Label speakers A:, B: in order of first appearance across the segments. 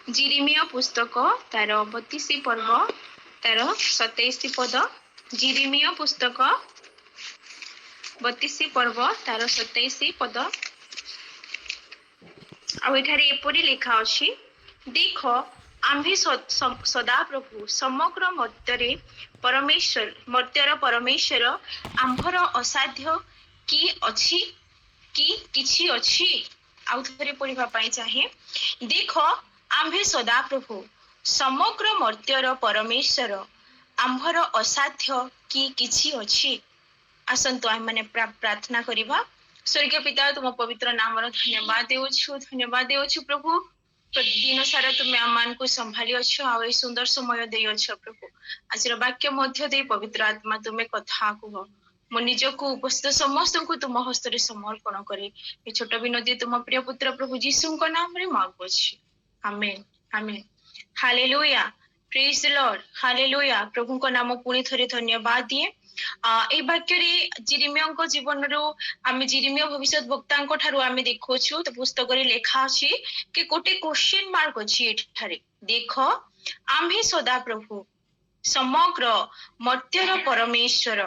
A: जिरिमिया पुस्तक तार 32 पर्व तार 27 पद। जिरिमिया पुस्तक 32 पर्व तार 27 पद। आठारे एपरी लिखा अछि, देख आम्भे सदा प्रभु समग्र मर्त्यर परमेश्वर आम्भर असाध्य कि अछि कि किछि अछि। आउथरे पढ़िबा पई चाहे, देख आम्भे सदा प्रभु समग्र मर्त्यर परमेश्वर आम्भर असाध्य कि किछि अछि। आसंतु आम माने प्रार्थना करिबा। स्वर्गीय पिता, तुम पवित्र नामर धन्यवाद देउछु प्रभु। दिन सारा तुम्हें आम को संभाली अच्छो आ सुंदर समय दे अच्छो प्रभु। आज वाक्य मध्य दे पवित्र आत्मा तुम्हें कथा कह। मो निजक उपस्थित समस्त को तुम हस्ତରେ समर्पण करे छोट विनती तुम प्रिय पुत्र प्रभु यीशु नाम रे मांगुछि। आमेन आमेन। हालेलुया। Praise the lord. हालेलुया। प्रभु को नाम पुणी थरे धन्यवाद दिए। ए वाक्य जिरिमिया जीवन रू आम जिरिमिया भविष्यत वक्ता ठारू आम देखु तो पुस्तक लेखा अच्छी कि गोटे क्वेश्चन मार्क अच्छी एठारे, देख आम्भे सदा प्रभु समग्र मर्त्यर परमेश्वर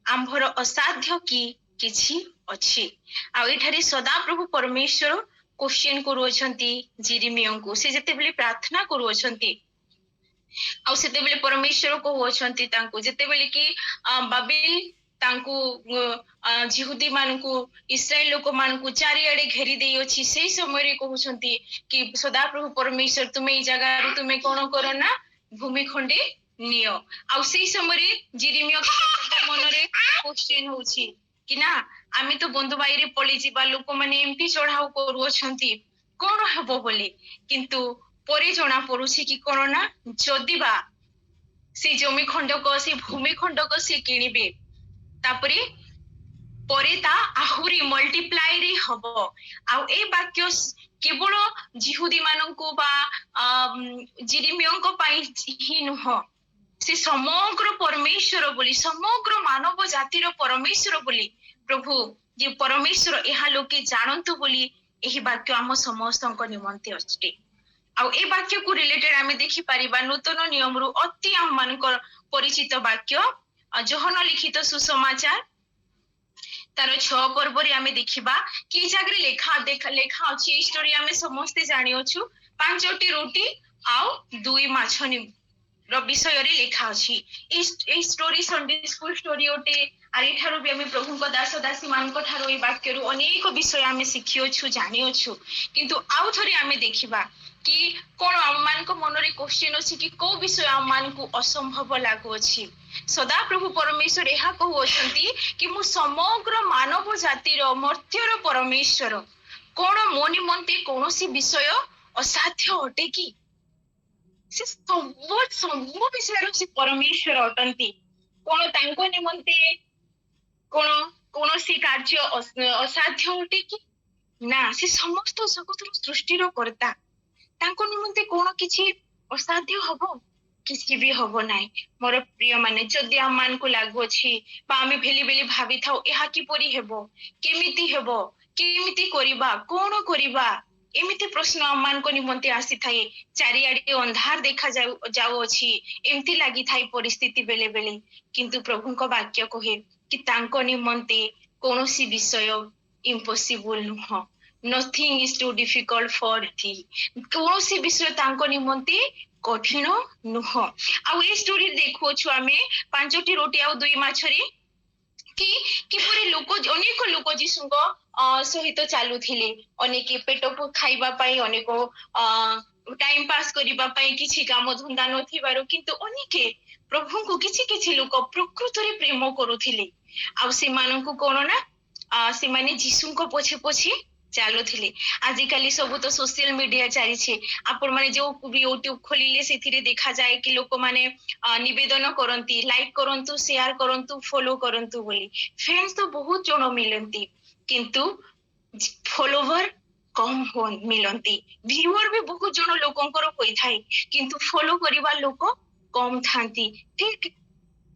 A: आम्भर असाध्य कि किछि अछि। आ एठारे सदा प्रभु परमेश्वर क्वेश्चन करूछंती जिरिमिया को। से जते बेले प्रार्थना करूछंती आ सेते बेले परमेश्वर कहउछंती तांको जते बेले कि बाबिल तांको जिहुदी मानकु इस्राएल लोक मानकु चारिआडे घेरी देई अछि। सेही समय रे कहउछंती कि सदा प्रभु परमेश्वर तुमे ई जगह रे तुमे कोन करो ना भूमि खंडे नियो। आ सेही समय रे जिरिमिया मन रे क्वेश्चन होछि कि ना आमे तो बंधु भाई रे पळी जिबा लोक माने एमपी चढ़ाऊ करूछंती कोन हेबो बोली, किंतु परे जणा पड़ुछि कि कोन ना जदि बा से जमी खंडक से भूमि खंडक से किनिबे तापरे परे ता आहुरी मल्टीप्लाई रे हबो। आ ए वाक्य केवल जिहुदी माननकु बा जिरिमियाको पई ही नुह, से समग्र परमेश्वर बोली समग्र मानव जातिर परमेश्वर बोली प्रभु जे परमेश्वर एहा लोके जानंतु बोली एही वाक्य आम समस्तक निमंते अछि। आ ए वाक्य को रिलेटेड आमे देखि परिबा नूतन नियम रु अति आम मानकर परिचित वाक्य जोहन लिखित सुसमाचार तार 6 पर्व रे आमे देखिबा कि जागरे लेखा अछि। स्टोरी आमे समस्ते जानि अछु। 5टी रोटी आउ 2 माछनी रो विषय रे लेखा अछि। A story Sunday school story ओटे आरि ठारो भी आमे प्रभु को दास दासी मान को ठारो ए वाक्य रु अनेक विषय आमे सिखियो छु जानि अछु। किंतु आउ थरे आमे देखिबा कि कोन आम मान को मन रे क्वेश्चन अछि कि को विषय आम मान को असंभव लागो अछि। सदा प्रभु परमेश्वर एहा कहू अछंती कि मु समग्र मानव जातिर मर्त्यर परमेश्वर कोन मो निमंते कोनोसी विषय असाध्य अटे कि। से सब विषय से परमेश्वर अटंती। कोन तांको निमंते कोनोसी कार्य असाध्य अटे कि ना। से समस्त जगतर सृष्टिर कर्ता। तांको निमंते कोन किछि असाध्य हबो किछि भी हबो नाइ। मोर प्रिय माने जदि आम मान को लागो अछि बा आमे भेली भेली भाबी थाउ एहा कि परि हेबो केमिति करिबा कोन करिबा एमिति प्रश्न आम मान को निमंते आसी थाए। चारिआडे अंधार देखा जाउ अछि एमति लागि थाई परिस्थिति बेले बेले, किंतु प्रभु को वाक्य कहे कि तांको निमंते कोनोसी विषय इम्पॉसिबल नुह। Nothing is too difficult for thee. कोनोसी विषय तांको निमंते कठिन नुह। आ ए स्टोरी देखो छु आमे 5टी रोटी आ 2 माछरी कि किपरि लोक अनेक लोक जीसुंग सहित चालू थिले। अनेक पेट को खाइबा पाई अनेक टाइम पास करिबा पाई किछि काम धंदा नथिबारो, किंतु अनेके प्रभु को किछि लोक प्रकृत रे प्रेम करूथिले। आ से मानकु कोन ना से माने जीसु को पछे पछे चालू थिले। आजिकाली सब तो सोशल मीडिया चली छे। आपण माने जो भी यूट्यूब खोलिले सेथिरे देखा जाए कि लोक माने निवेदन करंती लाइक करंतु शेयर करंतु फॉलो करंतु बोली। फ्रेंड्स तो बहुत जण मिलंती किंतु फॉलोवर कम मिलंती। व्यूअर भी बहुत जण लोकंकर होई थाई किंतु फॉलो करिबा लोक कम थांती। ठीक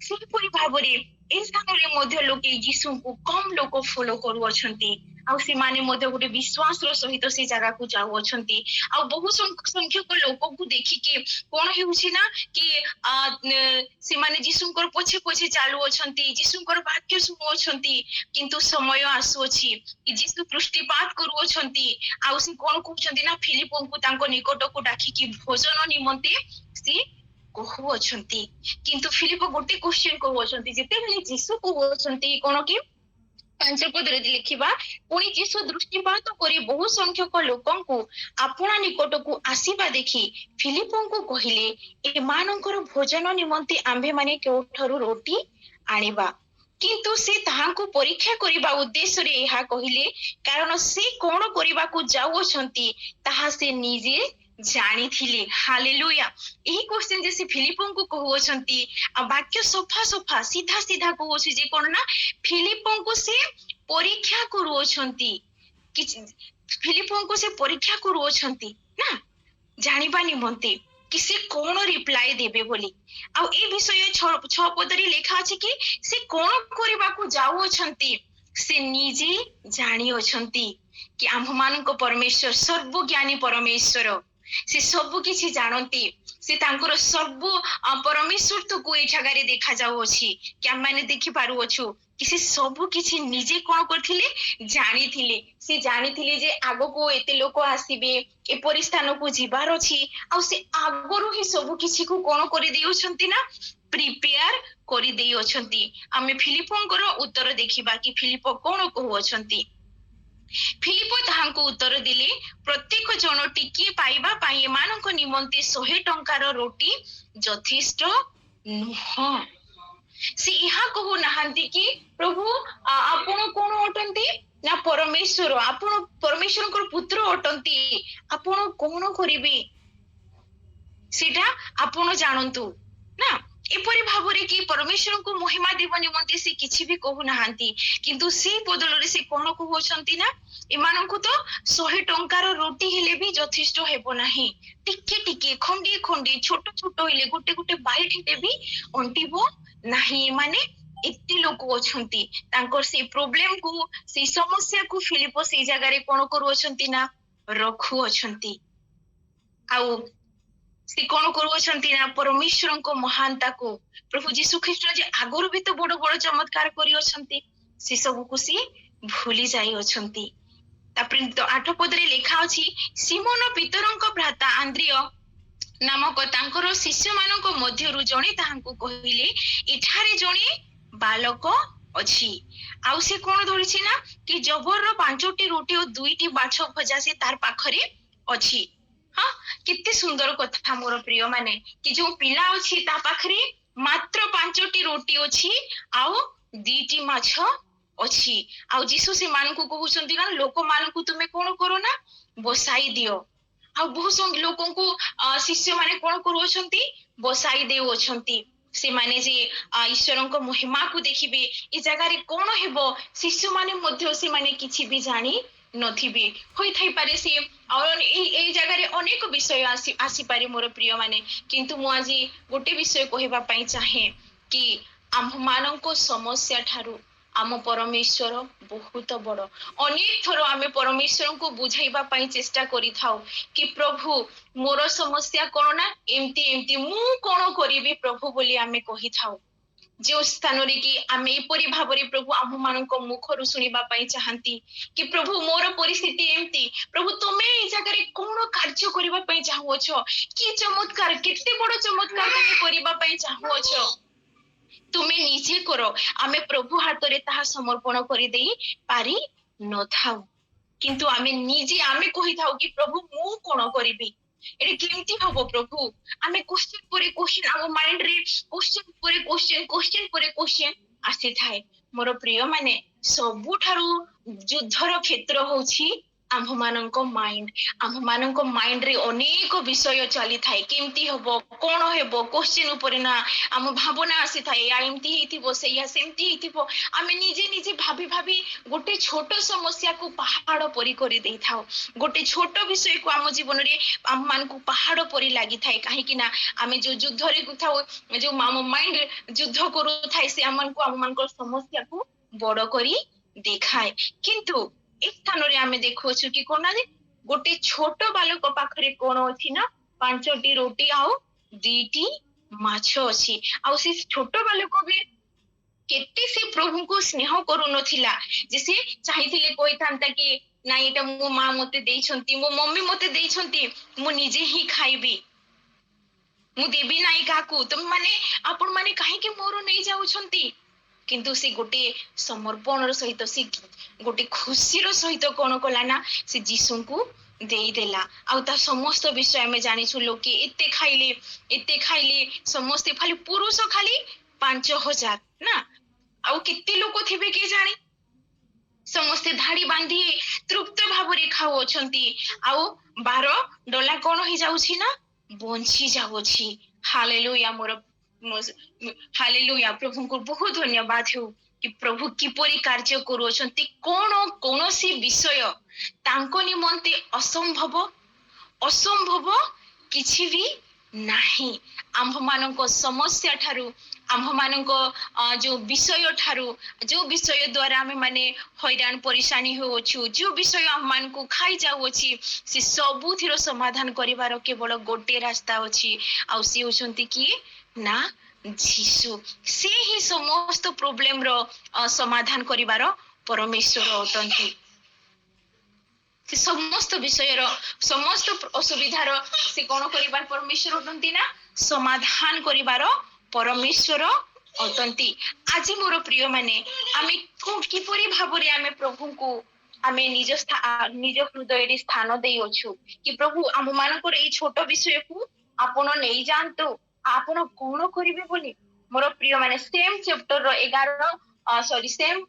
A: सेपरि भाबरे ए स्थानरे मध्य लोके यीशु को कम लोक फॉलो करू अछंती ଆଉ ସେମାନେ ମଧ୍ୟ ଗୋଟେ ବିଶ୍ୱାସର ସହିତ ସେ ଜାଗାକୁ ଯାଉଅଛନ୍ତି। ଆଉ ବହୁ ସଂଖ୍ୟକ ଲୋକଙ୍କୁ ଦେଖିକି କଣ ହେଉଛି ନା କି ସେମାନେ ଯୀଶୁଙ୍କର ପଛେ ପଛେ ଚାଲୁଅଛନ୍ତି, ଯୀଶୁଙ୍କର ବାକ୍ୟ ଶୁଣୁଅଛନ୍ତି, କିନ୍ତୁ ସମୟ ଆସୁଅଛି ଯୀଶୁ ଦୃଷ୍ଟିପାତ କରୁଅଛନ୍ତି। ଆଉ ସେ କଣ କହୁଛନ୍ତି ନା ଫିଲିପଙ୍କୁ ତାଙ୍କ ନିକଟକୁ ଡାକିକି ଭୋଜନ ନିମନ୍ତେ ସେ କହୁଅଛନ୍ତି। କିନ୍ତୁ ଫିଲିପ ଗୋଟେ କ୍ୱେଶ୍ଚନ କହୁଅଛନ୍ତି, ଯେତେବେଳେ ଯୀଶୁ କହୁଅଛନ୍ତି କଣ କି 5 ପଦରେ ଲେଖିବା, ପୁଣି ଯୀଶୁ ଦୃଷ୍ଟିପାତ କରି ବହୁ ସଂଖ୍ୟକ ଲୋକଙ୍କୁ ଆପଣା ନିକଟକୁ ଆସିବା ଦେଖି ଫିଲିପଙ୍କୁ କହିଲେ, ଏମାନଙ୍କର ଭୋଜନ ନିମନ୍ତେ ଆମ୍ଭେମାନେ କେଉଁଠାରୁ ରୋଟି ଆଣିବା? କିନ୍ତୁ ସେ ତାହାଙ୍କୁ ପରୀକ୍ଷା କରିବା ଉଦ୍ଦେଶ୍ୟରେ ଏହା କହିଲେ, କାରଣ ସେ କଣ କରିବାକୁ ଯାଉଅଛନ୍ତି ତାହା ସେ ନିଜେ ଜାଣିଥିଲେ। ହାଲେଲୁୟା। ଏହି କ୍ୱେଶ୍ଚନ ଯେ ସେ ଫିଲିପଙ୍କୁ କହୁଅଛନ୍ତି, ଆଉ ବାକ୍ୟ ସଫା ସଫା ସିଧା ସିଧା କହୁଅଛି ଯେ କଣ ନା ଫିଲିପଙ୍କୁ ସେ ପରୀକ୍ଷା କରୁଅଛନ୍ତି। ଫିଲିପଙ୍କୁ ସେ ପରୀକ୍ଷା କରୁଅଛନ୍ତି ନା ଜାଣିବା ନିମନ୍ତେ କି ସେ କଣ ରିପ୍ଲାଏ ଦେବେ ବୋଲି। ଆଉ ଏ ବିଷୟ 6 ପଦରେ ଲେଖା ଅଛି କି ସେ କଣ କରିବାକୁ ଯାଉଅଛନ୍ତି ସେ ନିଜେ ଜାଣିଅଛନ୍ତି। କି ଆମ୍ଭମାନଙ୍କ ପରମେଶ୍ୱର ସର୍ବଜ୍ଞାନୀ ପରମେଶ୍ୱର, ସେ ସବୁ କିଛି ଜାଣନ୍ତି। ସେ ତାଙ୍କର ସବୁ ପରମେଶ୍ୱରତ୍ୱକୁ ଏଇ ଜାଗାରେ ଦେଖା ଯାଉଅଛି କି ଆମମାନେ ଦେଖିପାରୁଅଛୁ କି ସେ ସବୁ କିଛି ନିଜେ କଣ କରିଥିଲେ ଜାଣିଥିଲେ। ସେ ଜାଣିଥିଲେ ଯେ ଆଗକୁ ଏତେ ଲୋକ ଆସିବେ, ଏପରି ସ୍ଥାନକୁ ଯିବାର ଅଛି, ଆଉ ସେ ଆଗରୁ ହିଁ ସବୁ କିଛିକୁ କଣ କରିଦେଉଛନ୍ତି ନା ପ୍ରିପେୟାର କରିଦେଇଅଛନ୍ତି। ଆମେ ଫିଲିପଙ୍କର ଉତ୍ତର ଦେଖିବା କି ଫିଲିପ କଣ କହୁଅଛନ୍ତି। ଫିଲିପ ତାହାଙ୍କୁ ଉତ୍ତର ଦେଲେ, ପ୍ରତ୍ୟେକ ଜଣ ଟିକିଏ ପାଇବା ପାଇଁ ଏମାନଙ୍କ ନିମନ୍ତେ 100 ଟଙ୍କାର ରୋଟି ଯଥେଷ୍ଟ ନୁହଁ। ସେ ଏହା କହୁନାହାନ୍ତି କି ପ୍ରଭୁ ଆପଣ କଣ ଅଟନ୍ତି ନା ପରମେଶ୍ୱର, ଆପଣ ପରମେଶ୍ୱରଙ୍କର ପୁତ୍ର ଅଟନ୍ତି, ଆପଣ କଣ କରିବେ ସେଟା ଆପଣ ଜାଣନ୍ତୁ ନା। ଏପରି ଭାବରେ କି ପରମେଶ୍ୱରଙ୍କୁ ମହିମା ଦେବା ନିମନ୍ତେ ସେ କିଛି ବି କହୁନାହାନ୍ତି, କିନ୍ତୁ ସେଇ ବଦଳରେ ସେ କଣ କହୁଅଛନ୍ତି ନା ଏମାନଙ୍କୁ ତ 100 ଟଙ୍କାର ରୋଟି ହେଲେ ବି ଯଥେଷ୍ଟ ହେବ ନାହିଁ। ଟିକେ ଟିକେ ଖଣ୍ଡିଏ ଖଣ୍ଡିଏ ଛୋଟ ଛୋଟ ହେଲେ ଗୋଟେ ଗୋଟେ ବାଇଟ ହେଲେ ବି ଅଣ୍ଟିବ ନାହିଁ। ମାନେ ଏତେ ଲୋକ ଅଛନ୍ତି, ତାଙ୍କର ସେଇ ପ୍ରୋବ୍ଲେମକୁ ସେଇ ସମସ୍ୟାକୁ ଫିଲିପ ସେଇ ଜାଗାରେ କଣ କରୁଅଛନ୍ତି ନା ରଖୁଅଛନ୍ତି। ଆଉ ସେ କଣ କରୁଅଛନ୍ତି ନା ପରମେଶ୍ୱରଙ୍କ ମହାନତାକୁ, ପ୍ରଭୁ ଯୀଶୁ ଖ୍ରୀଷ୍ଟ ଯେ ଆଗରୁ ବି ତ ବଡ ବଡ ଚମତ୍କାର କରିଅଛନ୍ତି, ସେ ସବୁକୁ ସେ ଭୁଲି ଯାଇଅଛନ୍ତି। ତାପରେ 8 ପଦରେ ଲେଖା ଅଛି, ସିମୋନ ପିତରଙ୍କ ଭ୍ରାତା ଆନ୍ଦ୍ରିୟ ନାମକ ତାଙ୍କର ଶିଷ୍ୟମାନଙ୍କ ମଧ୍ୟରୁ ଜଣେ ତାହାଙ୍କୁ କହିଲେ, ଏଠାରେ ଜଣେ ବାଲକ ଅଛି, ଆଉ ସେ କଣ ଧରିଛି ନା କି ଜବରର 5ଟି ରୋଟି ଓ 2ଟି ମାଛ ଭଜା ସେ ତାର ପାଖରେ ଅଛି। ହଁ, କେତେ ସୁନ୍ଦର କଥା ମୋର ପ୍ରିୟ ମାନେ, କି ଯୋଉ ପିଲା ଅଛି ତା ପାଖରେ ମାତ୍ର 5ଟି ରୋଟି ଅଛି ଆଉ 2ଟି ମାଛ ଅଛି। ଆଉ ଯୀଶୁ ସେମାନଙ୍କୁ କହୁଛନ୍ତି ନା ଲୋକମାନଙ୍କୁ ତୁମେ କଣ କର ନା ବସାଇ ଦିଅ। ଆଉ ବହୁତ ଲୋକଙ୍କୁ ଶିଷ୍ୟମାନେ କଣ କରୁଅଛନ୍ତି ବସାଇ ଦେଉଅଛନ୍ତି। ସେମାନେ ଯେ ଈଶ୍ୱରଙ୍କ ମହିମାକୁ ଦେଖିବେ, ଏ ଜାଗାରେ କଣ ହେବ ଶିଶୁମାନେ ମଧ୍ୟ ସେମାନେ କିଛି ବି ଜାଣି ନଥିବେ। ହୋଇଥାଇପାରେ ସେ ଏଇ ଜାଗାରେ ଅନେକ ବିଷୟ ଆସିପାରେ ମୋର ପ୍ରିୟ ମାନେ, କିନ୍ତୁ ମୁଁ ଆଜି ଗୋଟେ ବିଷୟ କହିବା ପାଇଁ ଚାହେଁ କି ଆମ୍ଭମାନଙ୍କ ସମସ୍ୟା ଠାରୁ ଆମ ପରମେଶ୍ୱର ବହୁତ ବଡ। ଅନେକ ଥର ଆମେ ପରମେଶ୍ୱରଙ୍କୁ ବୁଝାଇବା ପାଇଁ ଚେଷ୍ଟା କରିଥାଉ କି ପ୍ରଭୁ ମୋର ସମସ୍ୟା କଣ ନା ଏମିତି ଏମିତି, ମୁଁ କଣ କରିବି ପ୍ରଭୁ ବୋଲି ଆମେ କହିଥାଉ। ଯେଉଁ ସ୍ଥାନରେ କି ଆମେ ଏପରି ଭାବରେ ପ୍ରଭୁ ଆମ୍ଭମାନଙ୍କ ମୁଖରୁ ଶୁଣିବା ପାଇଁ ଚାହାନ୍ତି କି ପ୍ରଭୁ ମୋର ପରିସ୍ଥିତି ଏମିତି, ପ୍ରଭୁ ତୁମେ ଏଇ ଜାଗାରେ କଣ କାର୍ଯ୍ୟ କରିବା ପାଇଁ ଚାହୁଁଅଛ, କି ଚମତ୍କାର, କେତେ ବଡ ଚମତ୍କାର ତୁମେ କରିବା ପାଇଁ ଚାହୁଁଅଛ, ତୁମେ ନିଜେ କର। ଆମେ ପ୍ରଭୁ ହାତରେ ତାହା ସମର୍ପଣ କରିଦେଇ ପାରି ନଥାଉ, କିନ୍ତୁ ଆମେ ନିଜେ ଆମେ କହିଥାଉ କି ପ୍ରଭୁ ମୁଁ କଣ କରିବି, ଏଠି କେମିତି ହବ ପ୍ରଭୁ। ଆମେ କ୍ୱେଶ୍ଚନ ପରେ କ୍ୱେଶ୍ଚନ, ଆମ ମାଇଣ୍ଡରେ କ୍ୱେଶ୍ଚନ ପରେ କ୍ୱେଶ୍ଚନ, କ୍ୱେଶ୍ଚନ ପରେ କ୍ୱେଶ୍ଚନ ଆସିଥାଏ। ମୋର ପ୍ରିୟ ମାନେ, ସବୁଠାରୁ ଯୁଦ୍ଧର କ୍ଷେତ୍ର ହଉଛି ଆମ୍ଭମାନଙ୍କ ମାଇଣ୍ଡ। ଆମ୍ଭମାନଙ୍କ ମାଇଣ୍ଡରେ ଅନେକ ବିଷୟ ଚାଲିଥାଏ, କେମିତି ହବ, କଣ ହେବ, କ୍ୱେଶ୍ଚନ ଉପରେ ନା ଆମ ଭାବନା ଆସିଥାଏ, ୟା ଏମିତି ହେଇଥିବ, ସେଇଆ ସେମିତି ହେଇଥିବ। ଆମେ ନିଜେ ନିଜେ ଭାବି ଭାବି ଗୋଟେ ଛୋଟ ସମସ୍ୟାକୁ ପାହାଡ ପରି କରି ଦେଇଥାଉ। ଗୋଟେ ଛୋଟ ବିଷୟକୁ ଆମ ଜୀବନରେ ଆମମାନଙ୍କୁ ପାହାଡ ପରି ଲାଗିଥାଏ, କାହିଁକି ନା ଆମେ ଯୋଉ ଯୁଦ୍ଧରେ ଥାଉ, ଯୋଉ ଆମ ମାଇଣ୍ଡ ଯୁଦ୍ଧ କରୁଥାଏ, ସେ ଆମମାନଙ୍କୁ ଆମମାନଙ୍କ ସମସ୍ୟାକୁ ବଡ କରି ଦେଖାଏ। କିନ୍ତୁ ए स्थान रे आमे देखोछु कि कोना जे गोटे छोट बालक पाखरे कोन अछि ना 5टी रोटी आउ 2टी माछ अछि आउ से छोट बालक भी केते से प्रभु को स्नेह करू नथिला जे से चाहिथिले कोइथांता कि ना एटा मो मां मते देइछंती मो मम्मी मते देइछंती मु निजे ही खाइबी मु देबी नाई काकू तुम माने आपण माने काहे के मोर नै जाउछंती किंतु से गोटे समर्पणर सहित से गोटे खुशीर सहित कोन कला ना से जीसु को देई देला आउ ता समस्त विषय में जानिछु लोके एते खाइले समस्त खाली पुरुष खाली 5000 ना आउ केते लोक थिबे के जाने समस्ते धाड़ी बांधी तृप्त भावरे खाऊ अछंती आउ 12 डला कोन हो जाउछि ना बंची जाउछि हालेलुया मोर हालेलुया प्रभु को बहुत धन्यवाद हो कि प्रभु किपरि कार्य करू अछंती कोनोसी विषय तांको निमंते असंभव किछि भी नाही आम्भ मानको समस्या ठारू आम्भ मानको जो विषय ठारू जो विषय द्वारा आमे माने हैरान परेशानी होछु जो विषय आम मानको खाई जाउछि से सबुथिरो समाधान करिवार केवल गोटे रास्ता अछि आ से होछंती कि ना जीसु से ही समस्त प्रॉब्लम रो समाधान करिवार परमेश्वर अटंती से समस्त विषय समस्त असुविधार से कौन करिबार परमेश्वर अटंती ना समाधान करिबार परमेश्वर अटंती आज मोर प्रिय माने आमे किपरि भाबरे आमे प्रभु को आमे निज हृदय रे स्थान देई अछु कि प्रभु आम मानकर ए छोट विषय को आपण नै जानतो आपण कोन करिवे बोली मोर प्रिय माने सेम चैप्टर रो 11 सॉरी सेम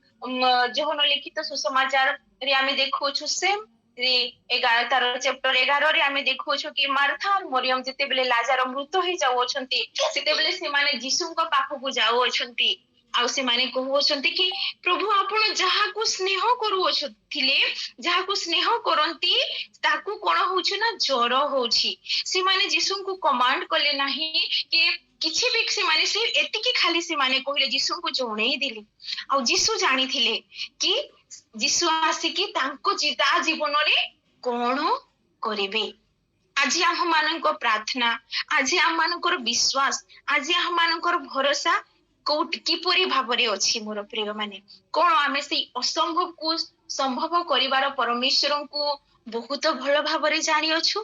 A: जोहन लिखित सुसमाचार रे आमे देखोछु सेम 11 तार चैप्टर 11 रे आमे देखोछु कि मार्था मरियम जते बेले लाजार मृत होई जाउ अछंती सेते बेले से माने यीशु को पाखो को जाउ अछंती आउ से माने कहू अछंती कि प्रभु आपण जहा को स्नेह करू अछथिले जहा को स्नेह करंती ताकू कोन होछु ना ज्वर होछि से माने यीशु को कमांड करले नाही कि किछि भी से माने से एतिकी खाली से माने कहले यीशु को जोणेई दिले आउ यीशु जानि थिले कि यीशु आसी कि तांको जीता जीवन रे कोन करिवे आज हम मानक प्रार्थना आज हम मानकर विश्वास आज हम मानकर भरोसा कोट किपरि भाबरे अछि मोर प्रिय माने कोन आमे से असंभव को संभव करिवार परमेश्वर को बहुत भलो भाबरे जानि अछु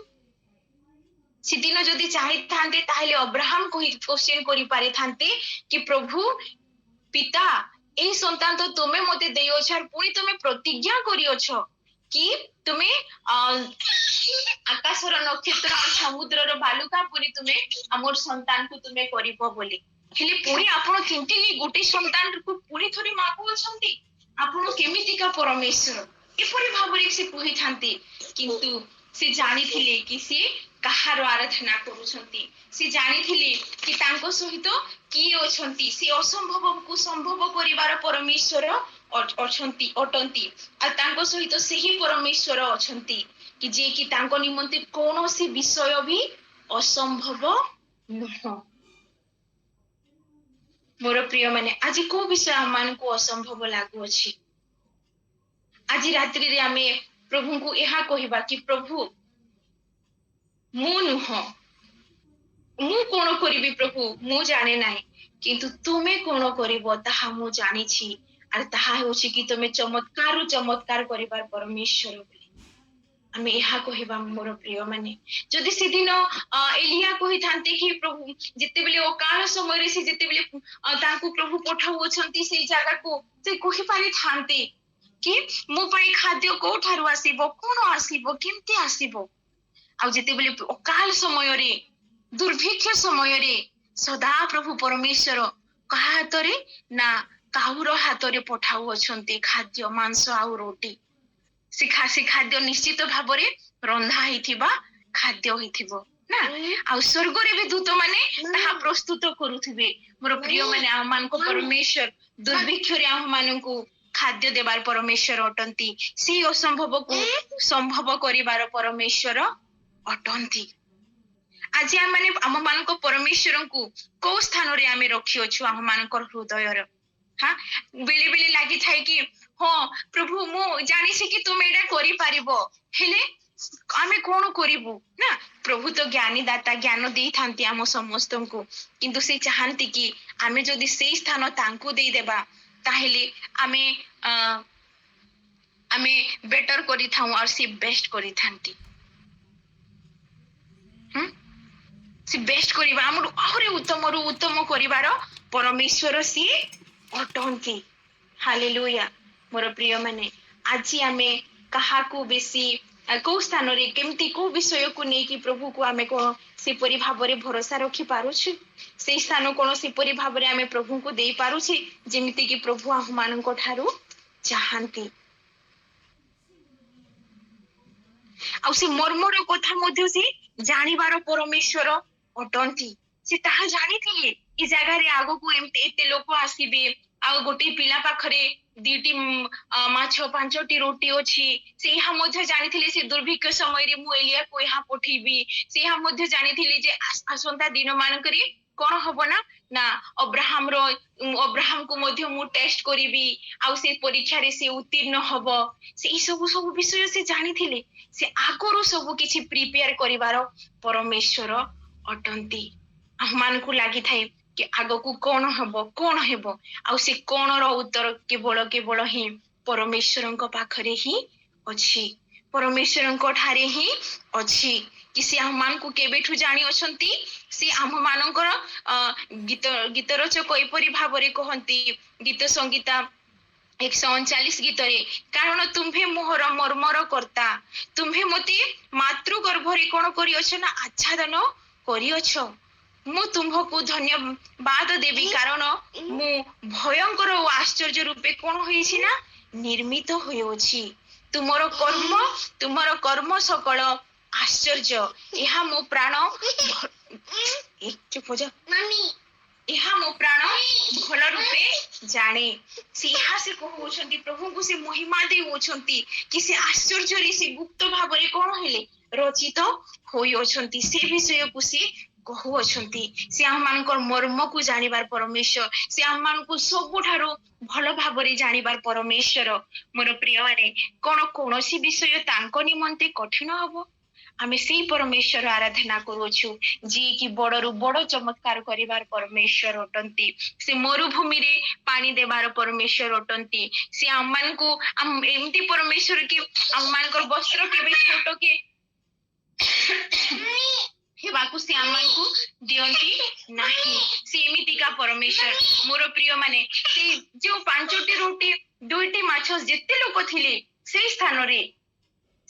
A: सिदिन जदि चाहि थांते ताहले अब्राहम को क्वेश्चन करि पारे थांते कि प्रभु पिता ए संतान तो तुमे मते देयो छार पुनी तुमे प्रतिज्ञा करियो छ कि तुमे आकाशर नक्षत्र और समुद्रर बालुका पुनी तुमे हमर संतान को तुमे करिवो बोली हेले पुनी आपण किंती गोटे संतान को पुनी थोड़ी मागु अछंती आपण केमितिका परमेश्वर एपरि भाबरे से कहि थांती किंतु से जानि थिले कि से कहार आराधना करूछंती से जानि थिले कि तांको सहित की अछंती से असंभव को संभव करिवार परमेश्वर अछंती अटंती आ तांको सहित सेही परमेश्वर अछंती कि जे कि तांको निमंते कोनोसी विषय भी असंभव नह मोर प्रिय माने आज को विषय आमान को असंभव लागु अछि आज रात्रि रे आमे प्रभु को एहा कहिबा कि प्रभु मु नुह मु कोन करिबी प्रभु मु जाने नाही किंतु तुमे कोन करिवो ताहा मु जानि छी आर ताहा होछि कि तुमे चमत्कार करिबार परमेश्वर बोली आमे एहा कहिबा मोर प्रिय माने जदि से दिन एलिया कहि थांते कि प्रभु जते बेले अकाल समय रे से जते बेले तांको प्रभु पठाउ अछंती से जागा को से कहि पारि थांते कि मो पई खाद्य को ठारु आसीबो कोन आसीबो केमते आसीबो आ जते बेले अकाल समय रे दुर्भिक्ष समय रे सदा प्रभु परमेश्वर कहा हातरे ना काउर हातरे पठाउ अछंती खाद्य मांस आ रोटी से खाद्य निश्चित भाबरे रंधा हिथिबा खाद्य हिथिबो ना आ स्वर्ग रे भी दूत माने ताहा प्रस्तुत करूथिबे मोर प्रिय माने आमान को परमेश्वर दुर्भिक्ष रे आम मानन को खाद्य देवार परमेश्वर अटंती से असंभव को संभव करिवार परमेश्वर अटंती आज आम मान को परमेश्वर को स्थान रे आमे रखी अछु आम मान हृदय हाँ बेले बेले लगी थाए कि हाँ प्रभु मु जानी कि तुम एटा करि पारिबो हेले आमे कोन करिबु ना प्रभु तो ज्ञानी दाता ज्ञान देई थांती आम समस्त को किंतु से चाहती कि आमे जदि से स्थान तांको देई देबा ताहेले आमे आमे बेटर करि थाउ और से बेस्ट करि थांती से बेस्ट करिबा हमर आहुरे उत्तम करिवार परमेश्वर सी अटंती हालेलुया मोर प्रिय माने आज आमे काहाकू बेसी को स्थान रे केमती को विषय को नै कि प्रभु को आमे को से परि भाबरे भरोसा रखि पारू छी से स्थान कोन से परि भाबरे आमे प्रभु को देई पारू छी जेमिति कि प्रभु हम मानन को ठारू चाहंती आ से मर्मर कथा मध्य से जानिबार परमेश्वर अटंती से ताहा जानिथिले ई जगह रे आगो को एमते एते लोक आसीबे आ गोटे पिला पाखरे दीटी माछ पांचटी रोटी अछि से यहाँ मध्य जानिथिले से दुर्भिक्ष समय रे मु एलिया को यहाँ पठेबी से यहाँ मध्य जानिथिले जे आसंता दिन मानकरी कोन हबो ना ना अब्राहम को मध्य मु टेस्ट करिबी आ से परीक्षा रे से उत्तीर्ण हबो से ई सब विषय से जानिथिले से आगरो सब किछि प्रिपेयर करिवार परमेश्वर अटंती हमन को लागि थाए कि आगो को कोन हेबो आ से कोन रो उत्तर केवल ही परमेश्वर को पाखरे ही अछि परमेश्वर को ठारे ही अछि कि से हमन को केबेठु जानि अछंती से हम मानकर गीत रचक एपरि भाबरे कहंती गीत संगीता 139 गीत रे कारण तुम्हे मोहर मर्मर करता तुम्हे मते मातृ गर्भरे कोन करी अछ ना आच्छादन करी अछ मु तुम्हको धन्यवाद देवी कारण मु भयंकर और आश्चर्य रूपे कोन होईछि ना निर्मित होयोछि तुमर कर्म सकल आश्चर्य यहाँ मो प्राण चुप हो जा यहाँ मो प्राण भल रूपे जाने से यहाँ से कहउछंती प्रभु को से महिमा दे होछंती कि से आश्चर्य रे से गुप्त भाव रे कोन हेले रचित होई अछंती से विषय को से कहु अछंती से हम मानकर मर्म को जानिबार परमेश्वर से हम मान को सबुठारो भल भाव रे जानिबार परमेश्वर मोर प्रिय माने कोनोसी विषय तांको निमंते कठिन हबो आमे सेही परमेश्वर आराधना करूछु जे कि बड़रु बड़ चमत्कार करिवार परमेश्वर अटंती से मरुभूमि रे पानी देवार परमेश्वर अटंती से हममान को एमती परमेश्वर के हममान को वस्त्र केबे छोटो के हेबाकू से हममान को दियंती नाही से एमिति का परमेश्वर मोर प्रिय माने से जो पांचटी रोटी दुईटी माछ जेते लोक थिले से स्थान रे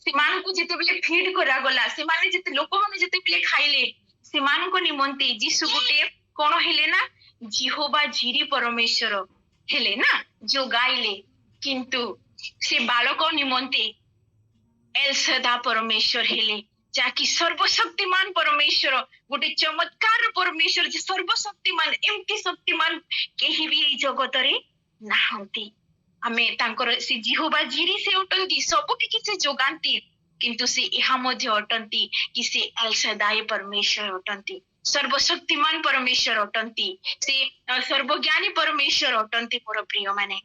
A: सेमान को जेते बेले फीड करा गला से माने जेते लोक माने जेते बेले खाइले सेमान को निमंते जीसु गुटे कोन हेले ना जिहोबा जीरी परमेश्वर हेले ना जो गाइले किंतु से बालक निमंते एलसदा परमेश्वर हेले जाकी सर्वशक्तिमान परमेश्वर गोटे चमत्कार परमेश्वर जे सर्वशक्तिमान एमती शक्तिमान केही भी ए जगत रे नाहंती आमे तांकर से जिहोबा जीरी से अटंती सब किछि से जोगांती किंतु से यहाँ मध्य अटंती कि से एलशदाई परमेश्वर अटंती सर्वशक्तिमान परमेश्वर अटंती से सर्वज्ञानी परमेश्वर अटंती मोर प्रिय माने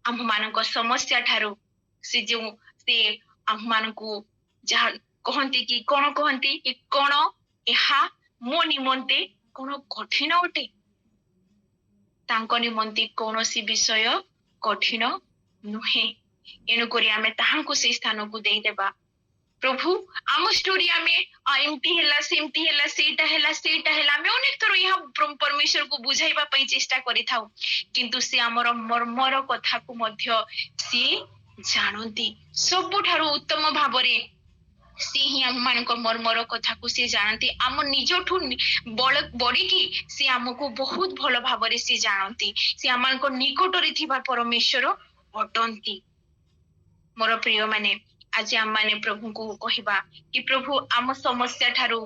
A: आम मानक समस्या ठारू से जो से आम मानकू जहा कहंती कि कोन एहा मो निमंते कोन कठिन अटे तांको निमंते कौनसी विषय कठिन नुहे एनु करी आमे ताहांको से स्थान को देई देबा प्रभु आम स्टोरी आमे एमती हैला सेमती हैला सेटा हैला आमे अनेक थरो यहाँ परमेश्वर को बुझाइबा पई चेष्टा करि थाउ किंतु से हमर मर्मर कथा को मध्य से जानती सबुठारो उत्तम भाबरे से ही हम मानक मर्मर कथा को से जानती आम निजठू बड़ी की से हमको बहुत भल भाव से जानती से आम निकट रे थिबा परमेश्वर अटंती मोर प्रिय माने आज आम माने प्रभु को कहिबा कि प्रभु आम समस्या ठारू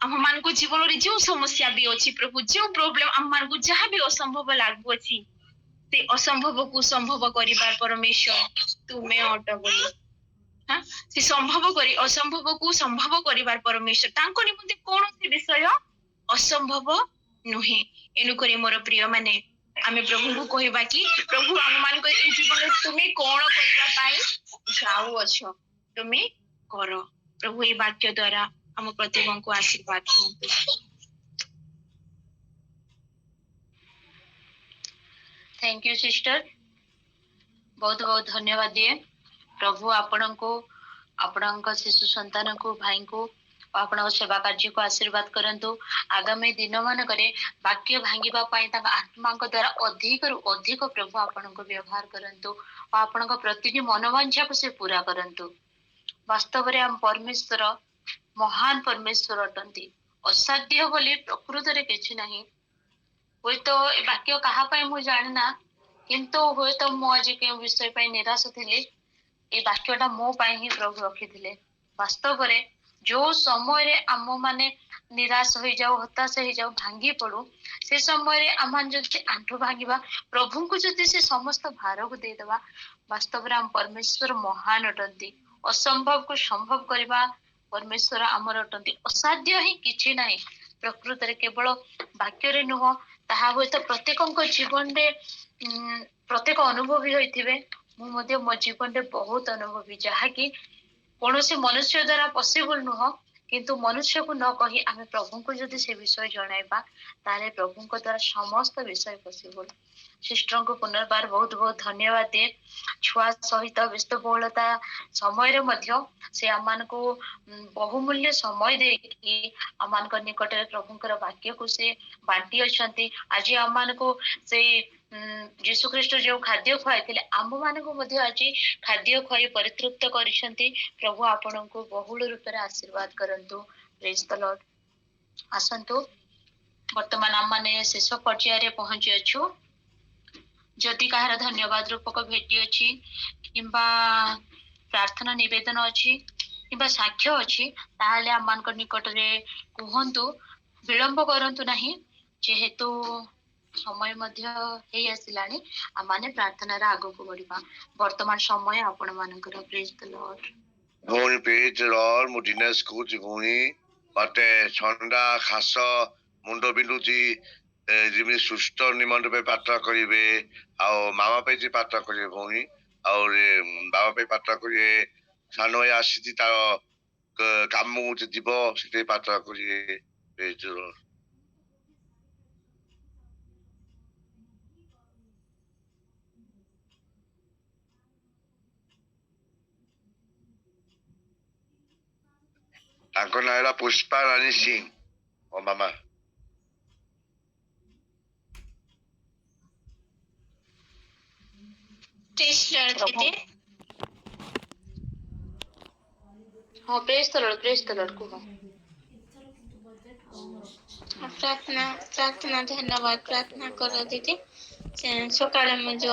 A: आम मान को जीवन रे जो समस्या भी अछि प्रभु जो प्रॉब्लम आम मान को जहां भी असंभव लागु अछि से असंभव को संभव करिबार परमेश्वर तुमे अट बोली हां से संभव करी असंभव को संभव करिबार परमेश्वर तांको निमंते कोनोसी विषय असंभव नुहे एनु करी मोर प्रिय माने आमे प्रभु को कहबा कि प्रभु हम मान को ए जीवन तुम्हें कोन करबा पाई जाऊ अछो तुम्हें करो। प्रभु ए वाक्य द्वारा हम प्रत्येक को आशीर्वाद दियंतु। थैंक यू सिस्टर, बहुत बहुत धन्यवाद दिए। प्रभु आपण को आपण शिशु संतान को भाई को आपण सेवा कार्य को आशीर्वाद करंतु। आगामी दिन मानक वाक्य भांगिबा आत्मा द्वारा अधिक रु अधिक प्रभु आपण को व्यवहार करंतु। आपण प्रति मनोवांछा को से पूरा करंतु। वास्तव में आम परमेश्वर महान परमेश्वर अटंती। असाध्य बोली प्रकृत रे किछि नाही। होय तो ए वाक्य कहा पाए मु जानना, किंतु होय तो मु आज के विषय पे निराश थिले। ए वाक्यटा मो पाए ही प्रभु रखिथिले। वास्तव रे जो समय रे आम माने निराश हो जाओ, हताश हो जाओ, भांगी पड़ू, से समय रे आमान जति आंठु भांगिबा प्रभु को जति से समस्त भार को दे देबा, वास्तव रे आम परमेश्वर महान अटंती। असंभव को संभव करबा परमेश्वर आमर अटंती। असाध्य ही किछि नाही। प्रकृत रे केवल वाक्य रे नुह, ताहा होय तो प्रत्येक जीवन रे प्रत्येक अनुभवी होइथिबे। मु मध्ये मो जीवन रे बहुत अनुभवी, जहा कि कौनसी मनुष्य द्वारा पॉसिबल नुह, किंतु मनुष्य को न कही आमे प्रभु को जदि से विषय जणाइबा तारे प्रभु को द्वारा समस्त विषय पॉसिबल। सिस्टर को पुनर्बार बहुत बहुत धन्यवाद दे। छुआ सहित व्यस्तबहुलता समय रे मध्य से आमान को बहुमूल्य समय दे कि आमान को निकट प्रभुकर वाक्य को से बांटी अछंती। आज आमान को से यीशु ख्रीष्ट जो खाद्य खुआई आम मान को आज खाद्य खुआई परितृप्त करिसेंती। प्रभु आपण को बहुल रूप से आशीर्वाद करंतु। Praise the Lord. आसंतु वर्तमान आम माने शेष पर्याय रे पहुंची अछु। जदि कहार धन्यवाद रूपक भेटी अछि किंबा प्रार्थना निवेदन अछि किंबा साक्ष्य अछि, ताहाले आम मान निकट रे कहंतु। विलंब करंतु नाही, जेहेतु समय मध्य हे आसिलानी। आमाने प्रार्थना रे आगो को बढ़िबा। वर्तमान समय आपण मानकर। Praise the lord.
B: भौणी प्रेज लॉर्ड। मु दिनेश कहूची भौणी, मते ठंडा खास मुंड बिंदुची, जिमि सुस्त निमंत पे प्रार्थना करिवे, आ मामा पे जी प्रार्थना करिवे भौणी, और बाबा पे प्रार्थना करिवे। सान भाई आसीची तार काम जीव से प्रार्थना करिवे। Praise Lord. ताको नायला पुष्पा रानी सिंह ओ मामा।
A: हाँ प्रेज द लॉर्ड को प्रार्थना धन्यवाद। प्रार्थना करो दीदी। सकाळ में जो